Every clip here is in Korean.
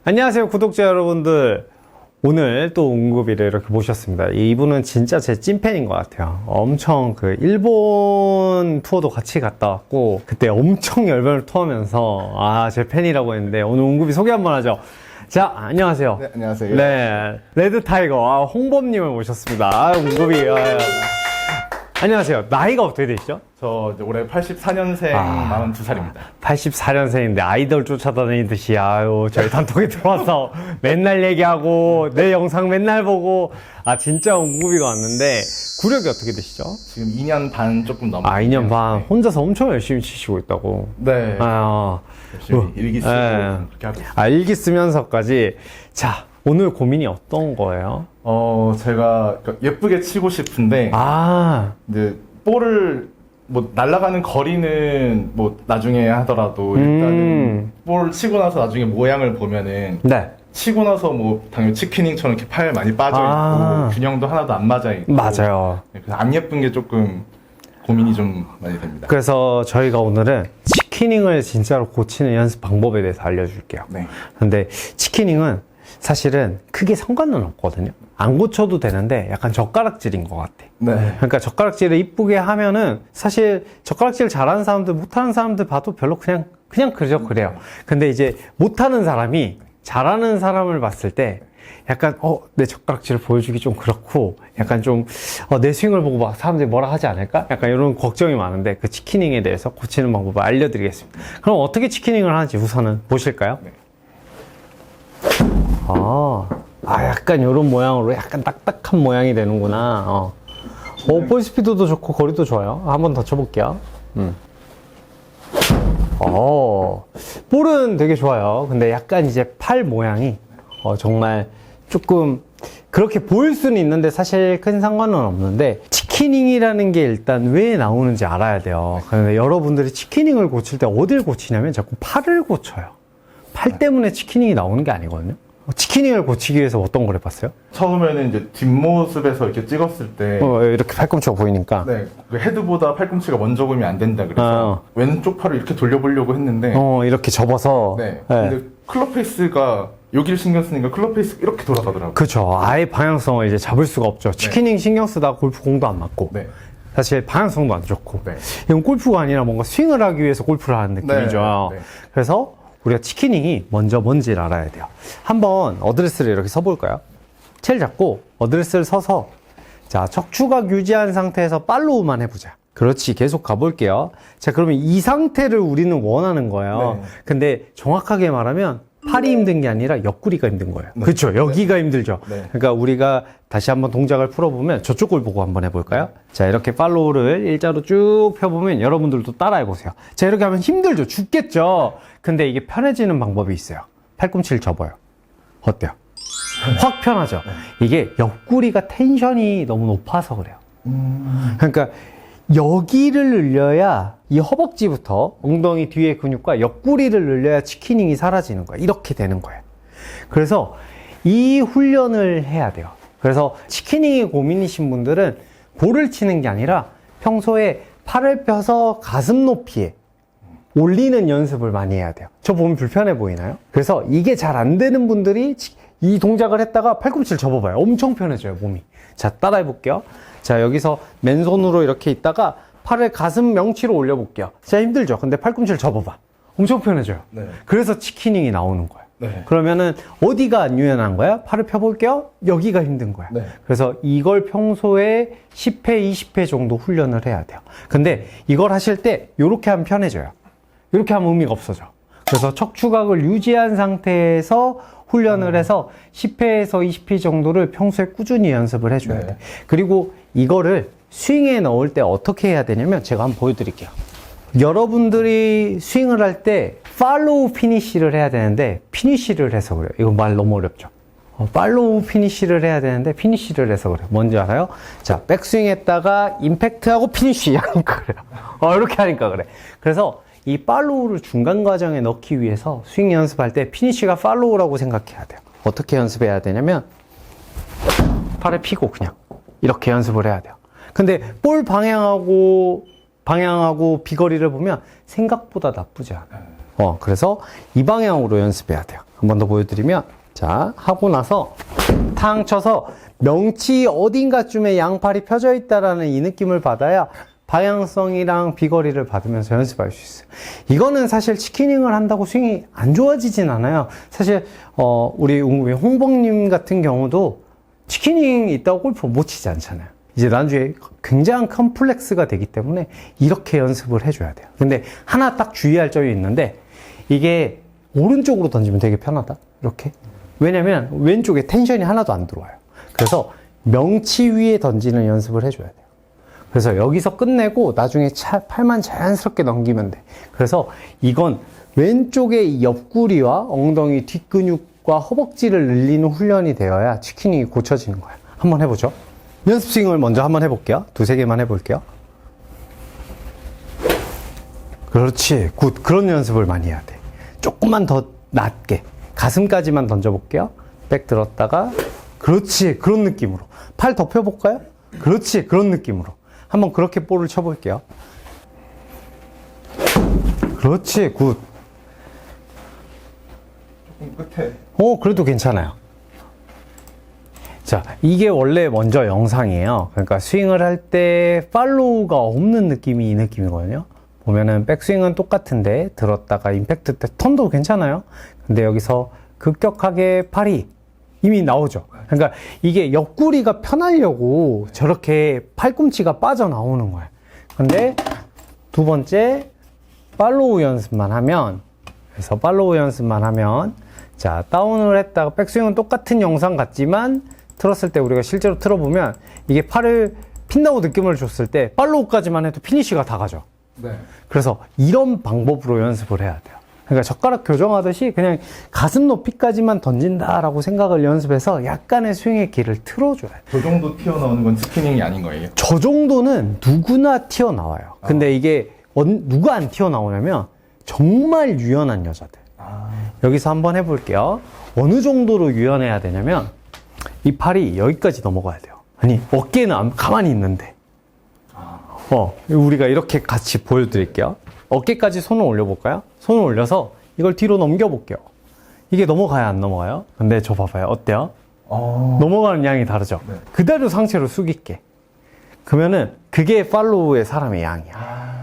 안녕하세요 구독자 여러분들. 오늘 또 옹구비를 이렇게 모셨습니다. 이분은 진짜 제 찐팬인 것 같아요. 엄청 그 일본 투어도 같이 갔다 왔고 그때 엄청 열변을 토하면서 제 팬이라고 했는데 오늘 옹구비 소개 한번 하죠. 자, 안녕하세요. 네, 안녕하세요. 네, 레드타이거 홍범님을 모셨습니다. 옹구비. 안녕하세요. 나이가 어떻게 되시죠? 저 이제 올해 84년생 42살입니다. 84년생인데 아이돌 쫓아다니듯이 저희 단톡에 들어와서 맨날 얘기하고 내 영상 맨날 보고 진짜 옹구비가 왔는데 구력이 어떻게 되시죠? 지금 2년 반 조금 넘었어요. 2년 반. 혼자서 엄청 열심히 치시고 있다고. 네. 열심히 일기 쓰고 그렇게 하고 있어요. 일기 쓰면서까지. 자, 오늘 고민이 어떤 거예요? 제가 예쁘게 치고 싶은데 이제 볼을 뭐 날아가는 거리는 뭐 나중에 하더라도 일단은 볼 치고 나서 나중에 모양을 보면은 네. 치고 나서 뭐 당연히 치키닝처럼 이렇게 팔 많이 빠져 있고 균형도 하나도 안 맞아 있고 맞아요. 그래서 안 예쁜 게 조금 고민이 좀 많이 됩니다. 그래서 저희가 오늘은 치키닝을 진짜로 고치는 연습 방법에 대해서 알려줄게요. 네. 근데 치키닝은 사실은 크게 상관은 없거든요. 안 고쳐도 되는데 약간 젓가락질인 것 같아. 네. 그러니까 젓가락질을 이쁘게 하면은 사실 젓가락질 잘하는 사람들, 못하는 사람들 봐도 별로 그냥 그저 그래요. 근데 이제 못하는 사람이 잘하는 사람을 봤을 때 약간 내 젓가락질을 보여주기 좀 그렇고 약간 좀 내 스윙을 보고 막 사람들이 뭐라 하지 않을까? 약간 이런 걱정이 많은데 그 치키닝에 대해서 고치는 방법을 알려드리겠습니다. 그럼 어떻게 치키닝을 하는지 우선은 보실까요? 네. 약간 이런 모양으로 약간 딱딱한 모양이 되는구나. 볼 스피드도 좋고 거리도 좋아요. 한번 더 쳐볼게요. 볼은 되게 좋아요. 근데 약간 이제 팔 모양이 정말 조금 그렇게 보일 수는 있는데 사실 큰 상관은 없는데 치키닝이라는 게 일단 왜 나오는지 알아야 돼요. 근데 여러분들이 치키닝을 고칠 때 어딜 고치냐면 자꾸 팔을 고쳐요. 팔 때문에 치키닝이 나오는 게 아니거든요. 치키닝을 고치기 위해서 어떤 걸 해봤어요? 처음에는 이제 뒷모습에서 이렇게 찍었을 때 이렇게 팔꿈치가 보이니까 네, 그 헤드보다 팔꿈치가 먼저 보이면 안 된다 그래서 왼쪽 팔을 이렇게 돌려보려고 했는데 이렇게 접어서 근데 클럽 페이스가 여기를 신경 쓰니까 클럽 페이스가 이렇게 돌아가더라고요. 그렇죠. 아예 방향성을 이제 잡을 수가 없죠. 치키닝 신경 쓰다가 골프 공도 안 맞고 사실 방향성도 안 좋고 이건 골프가 아니라 뭔가 스윙을 하기 위해서 골프를 하는 느낌이죠. 그래서 우리가 치키닝이 먼저 뭔지를 알아야 돼요. 한번 어드레스를 이렇게 서볼까요? 채를 잡고 어드레스를 서서 자, 척추각 유지한 상태에서 팔로우만 해보자. 그렇지, 계속 가볼게요. 자, 그러면 이 상태를 우리는 원하는 거예요. 근데 정확하게 말하면 팔이 힘든 게 아니라 옆구리가 힘든 거예요. 그렇죠, 여기가 힘들죠. 그러니까 우리가 다시 한번 동작을 풀어보면 저쪽 걸 보고 한번 해볼까요? 자, 이렇게 팔로우를 일자로 쭉 펴보면 여러분들도 따라해보세요. 자, 이렇게 하면 힘들죠, 죽겠죠. 근데 이게 편해지는 방법이 있어요. 팔꿈치를 접어요. 어때요? 확 편하죠. 이게 옆구리가 텐션이 너무 높아서 그래요. 그러니까 여기를 늘려야 이 허벅지부터 엉덩이 뒤에 근육과 옆구리를 늘려야 치키닝이 사라지는 거예요. 이렇게 되는 거예요. 그래서 이 훈련을 해야 돼요. 그래서 치키닝이 고민이신 분들은 볼을 치는 게 아니라 평소에 팔을 펴서 가슴 높이에 올리는 연습을 많이 해야 돼요. 저 보면 불편해 보이나요? 그래서 이게 잘 안 되는 분들이 이 동작을 했다가 팔꿈치를 접어봐요. 엄청 편해져요, 몸이. 자, 따라해 볼게요. 자, 여기서 맨손으로 이렇게 있다가 팔을 가슴 명치로 올려볼게요. 자, 힘들죠? 근데 팔꿈치를 접어봐. 엄청 편해져요. 그래서 치키닝이 나오는 거예요. 그러면은 어디가 안 유연한 거야? 팔을 펴볼게요. 여기가 힘든 거야. 그래서 이걸 평소에 10회, 20회 정도 훈련을 해야 돼요. 근데 이걸 하실 때 이렇게 하면 편해져요. 이렇게 하면 의미가 없어져. 그래서 척추각을 유지한 상태에서 훈련을 해서 10회에서 20회 정도를 평소에 꾸준히 연습을 해줘야 돼. 그리고 이거를 스윙에 넣을 때 어떻게 해야 되냐면 제가 한번 보여드릴게요. 여러분들이 스윙을 할 때 팔로우 피니쉬를 해야 되는데 피니쉬를 해서 그래요. 이거 말 너무 어렵죠. 팔로우 피니쉬를 해야 되는데 피니쉬를 해서 그래요. 뭔지 알아요? 자, 백스윙 했다가 임팩트하고 피니쉬 하니까 그래요. 이렇게 하니까 그래. 그래서 이 팔로우를 중간 과정에 넣기 위해서 스윙 연습할 때 피니쉬가 팔로우라고 생각해야 돼요. 어떻게 연습해야 되냐면 팔을 펴고 그냥 이렇게 연습을 해야 돼요. 근데 볼 방향하고 비거리를 보면 생각보다 나쁘지 않아요. 그래서 이 방향으로 연습해야 돼요. 한 번 더 보여드리면, 자, 하고 나서 탕 쳐서 명치 어딘가쯤에 양팔이 펴져 있다라는 이 느낌을 받아야 방향성이랑 비거리를 받으면서 연습할 수 있어요. 이거는 사실 치키닝을 한다고 스윙이 안 좋아지진 않아요. 사실 우리 홍범님 같은 경우도 치키닝 있다고 골프 못 치지 않잖아요. 이제 나중에 굉장한 컴플렉스가 되기 때문에 이렇게 연습을 해줘야 돼요. 근데 하나 딱 주의할 점이 있는데, 이게 오른쪽으로 던지면 되게 편하다. 이렇게. 왜냐면 왼쪽에 텐션이 하나도 안 들어와요. 그래서 명치 위에 던지는 연습을 해줘야 돼요. 그래서 여기서 끝내고 나중에 팔만 자연스럽게 넘기면 돼. 그래서 이건 왼쪽의 옆구리와 엉덩이 뒷근육과 허벅지를 늘리는 훈련이 되어야 치키닝이 고쳐지는 거예요. 한번 해보죠. 연습 스윙을 먼저 한번 해볼게요. 두세 개만 해볼게요. 그렇지. 굿. 그런 연습을 많이 해야 돼. 조금만 더 낮게. 가슴까지만 던져볼게요. 백 들었다가. 그렇지. 그런 느낌으로. 팔 더 펴볼까요? 그렇지. 그런 느낌으로. 한번 그렇게 볼을 쳐볼게요. 그렇지. 굿. 조금 끝에. 그래도 괜찮아요. 자, 이게 원래 먼저 영상이에요. 그러니까 스윙을 할 때 팔로우가 없는 느낌이 이 느낌이거든요. 보면은 백스윙은 똑같은데 들었다가 임팩트 때 턴도 괜찮아요. 근데 여기서 급격하게 팔이 이미 나오죠. 그러니까 이게 옆구리가 편하려고 저렇게 팔꿈치가 빠져나오는 거예요. 근데 두 번째 팔로우 연습만 하면, 그래서 팔로우 연습만 하면, 자, 다운을 했다가 백스윙은 똑같은 영상 같지만 틀었을 때 우리가 실제로 틀어보면 이게 팔을 핀다고 느낌을 줬을 때 팔로우까지만 해도 피니쉬가 다 가죠. 네. 그래서 이런 방법으로 연습을 해야 돼요. 그러니까 젓가락 교정하듯이 그냥 가슴 높이까지만 던진다라고 생각을 연습해서 약간의 스윙의 길을 틀어줘야 돼요. 저 정도 튀어나오는 건 치키닝이 아닌 거예요? 저 정도는 누구나 튀어나와요. 근데 이게 누가 안 튀어나오냐면 정말 유연한 여자들. 여기서 한번 해볼게요. 어느 정도로 유연해야 되냐면 이 팔이 여기까지 넘어가야 돼요. 아니, 어깨는 가만히 있는데. 우리가 이렇게 같이 보여드릴게요. 어깨까지 손을 올려볼까요? 손을 올려서 이걸 뒤로 넘겨볼게요. 이게 넘어가야 안 넘어가요? 근데 저 봐봐요. 어때요? 넘어가는 양이 다르죠? 네. 그대로 상체로 숙일게. 그러면은 그게 팔로우의 사람의 양이야.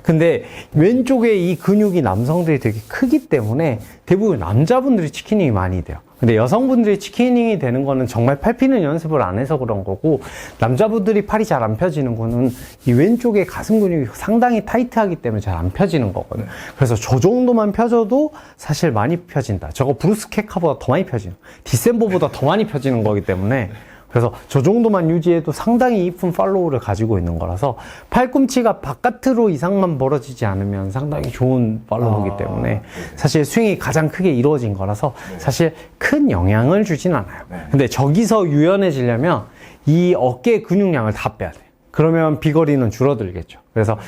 근데 왼쪽에 이 근육이 남성들이 되게 크기 때문에 대부분 남자분들이 치키닝이 많이 돼요. 근데 여성분들이 치키닝이 되는 거는 정말 팔 피는 연습을 안 해서 그런 거고, 남자분들이 팔이 잘 안 펴지는 거는 이 왼쪽에 가슴 근육이 상당히 타이트하기 때문에 잘 안 펴지는 거거든요. 그래서 저 정도만 펴져도 사실 많이 펴진다. 저거 브루스 케카보다 더 많이 펴지는, 디셈버보다 더 많이 펴지는 거기 때문에, 그래서 저 정도만 유지해도 상당히 이쁜 팔로우를 가지고 있는 거라서 팔꿈치가 바깥으로 이상만 벌어지지 않으면 상당히 좋은 팔로우이기 때문에 사실 스윙이 가장 크게 이루어진 거라서 사실 큰 영향을 주진 않아요. 근데 저기서 유연해지려면 이 어깨 근육량을 다 빼야 돼. 그러면 비거리는 줄어들겠죠. 그래서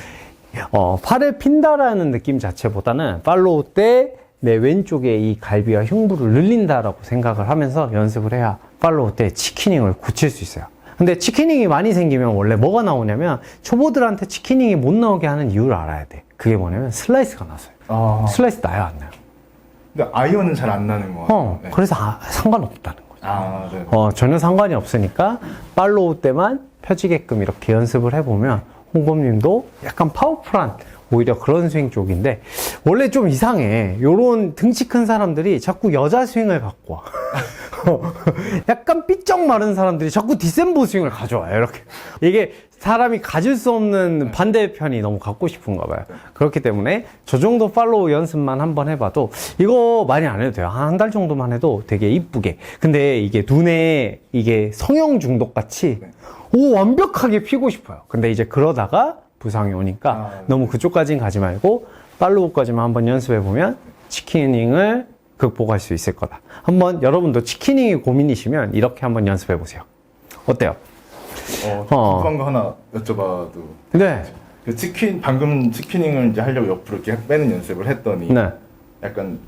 팔을 핀다라는 느낌 자체보다는 팔로우 때 내 왼쪽에 이 갈비와 흉부를 늘린다라고 생각을 하면서 연습을 해야 팔로우 때 치키닝을 고칠 수 있어요. 근데 치키닝이 많이 생기면 원래 뭐가 나오냐면, 초보들한테 치키닝이 못 나오게 하는 이유를 알아야 돼. 그게 뭐냐면 슬라이스가 나서요. 슬라이스 나요, 안 나요? 근데 아이언은 잘 안 나는 거 같아요. 네. 그래서 상관없다는 거죠. 네. 전혀 상관이 없으니까 팔로우 때만 펴지게끔 이렇게 연습을 해보면 홍범님도 약간 파워풀한 오히려 그런 스윙 쪽인데, 원래 좀 이상해. 요런 등치 큰 사람들이 자꾸 여자 스윙을 갖고 와. 약간 삐쩍 마른 사람들이 자꾸 디셈보 스윙을 가져와요. 이렇게. 이게 사람이 가질 수 없는 반대편이 너무 갖고 싶은가 봐요. 그렇기 때문에 저 정도 팔로우 연습만 한번 해봐도, 이거 많이 안 해도 돼요. 한 달 정도만 해도 되게 이쁘게. 근데 이게 눈에 이게 성형 중독 같이 완벽하게 피고 싶어요. 근데 이제 그러다가 부상이 오니까 너무 그쪽까지는 가지 말고 팔로우까지만 한번 연습해보면 치키닝을 극복할 수 있을 거다. 한번 여러분도 치키닝이 고민이시면 이렇게 한번 연습해보세요. 어때요? 궁금한 거 하나 여쭤봐도. 네. 방금 치키닝을 이제 하려고 옆으로 이렇게 빼는 연습을 했더니, 네. 약간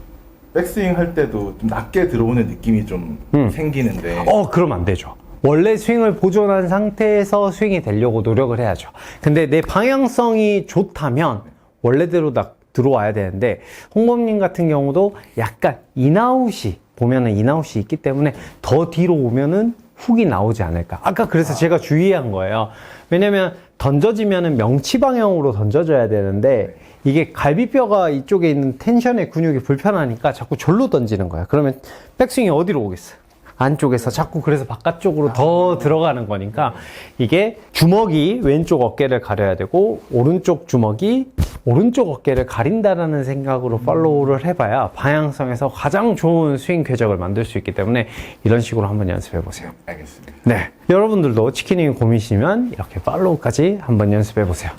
백스윙 할 때도 좀 낮게 들어오는 느낌이 좀 생기는데. 그럼 안 되죠. 원래 스윙을 보존한 상태에서 스윙이 되려고 노력을 해야죠. 근데 내 방향성이 좋다면 원래대로 들어와야 되는데, 홍범님 같은 경우도 약간 인아웃이 보면은 인아웃이 있기 때문에 더 뒤로 오면은 훅이 나오지 않을까. 아까 그래서 제가 주의한 거예요. 왜냐면 던져지면은 명치 방향으로 던져져야 되는데 이게 갈비뼈가 이쪽에 있는 텐션의 근육이 불편하니까 자꾸 절로 던지는 거야. 그러면 백스윙이 어디로 오겠어요? 안쪽에서 자꾸 그래서 바깥쪽으로 더 들어가는 거니까 이게 주먹이 왼쪽 어깨를 가려야 되고 오른쪽 주먹이 오른쪽 어깨를 가린다라는 생각으로 팔로우를 해봐야 방향성에서 가장 좋은 스윙 궤적을 만들 수 있기 때문에 이런 식으로 한번 연습해 보세요. 알겠습니다. 네, 여러분들도 치킨이 고민이시면 이렇게 팔로우까지 한번 연습해 보세요.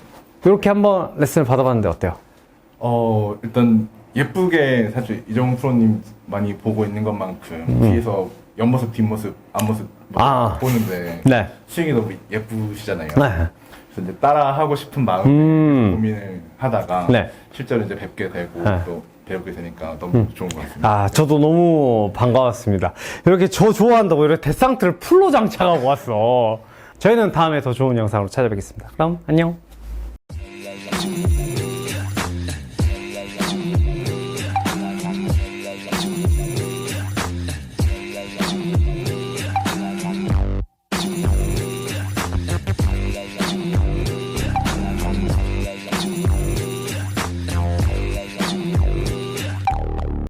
이렇게 한번 레슨을 받아봤는데 어때요? 일단 예쁘게 사실 이정훈 프로님 많이 보고 있는 것만큼 뒤에서 옆모습, 뒷모습, 앞모습 보는데 네. 스윙이 너무 예쁘시잖아요. 네. 그래서 이제 따라 하고 싶은 마음에 고민을 하다가 네. 실제로 이제 뵙게 되고 네. 또 배우게 되니까 너무 좋은 것 같습니다. 아, 저도 너무 반가웠습니다. 이렇게 저 좋아한다고 이렇게 데상트를 풀로 장착하고 왔어. 저희는 다음에 더 좋은 영상으로 찾아뵙겠습니다. 그럼 안녕.